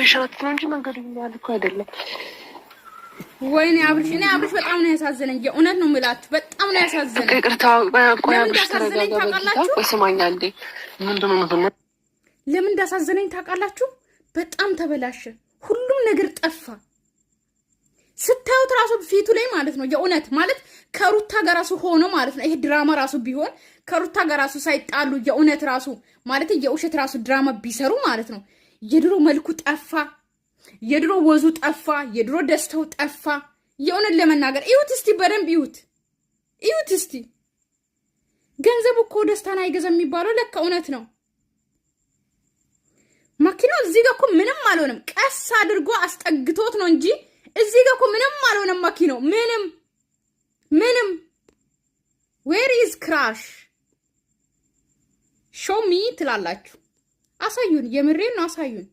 እያየሻት ነው እንጂ መንገድ ያልኩ አይደለም። ወይኔ አብርሽ በጣም ነው ያሳዘነኝ። የእውነት ነው የምላችሁ በጣም ነው ያሳዘነኝ። ይቅርታ እኮ አብርሽ ተረጋጋ። በጌታ በስማኛ እንዴ ምንድነው ነው ለምን እንዳሳዘነኝ ታውቃላችሁ? በጣም ተበላሸ። ሁሉም ነገር ጠፋ። ስታዩት ራሱ ፊቱ ላይ ማለት ነው የእውነት ማለት ከሩታ ጋር ራሱ ሆኖ ማለት ነው። ይሄ ድራማ ራሱ ቢሆን ከሩታ ጋር ራሱ ሳይጣሉ የእውነት ራሱ ማለት የውሸት ራሱ ድራማ ቢሰሩ ማለት ነው። የድሮ መልኩ ጠፋ፣ የድሮ ወዙ ጠፋ፣ የድሮ ደስታው ጠፋ። የእውነት ለመናገር እዩት እስቲ፣ በደንብ እዩት እስቲ። ገንዘብ እኮ ደስታን አይገዛም የሚባለው ለካ እውነት ነው። ማኪናው እዚህ ጋር እኮ ምንም አልሆነም። ቀስ አድርጎ አስጠግቶት ነው እንጂ እዚህ ጋር እኮ ምንም አልሆነም። ማኪናው ምንም ዌር ኢዝ ክራሽ ሾው ሚ ትላላችሁ። አሳዩን፣ የምሬን ነው አሳዩን።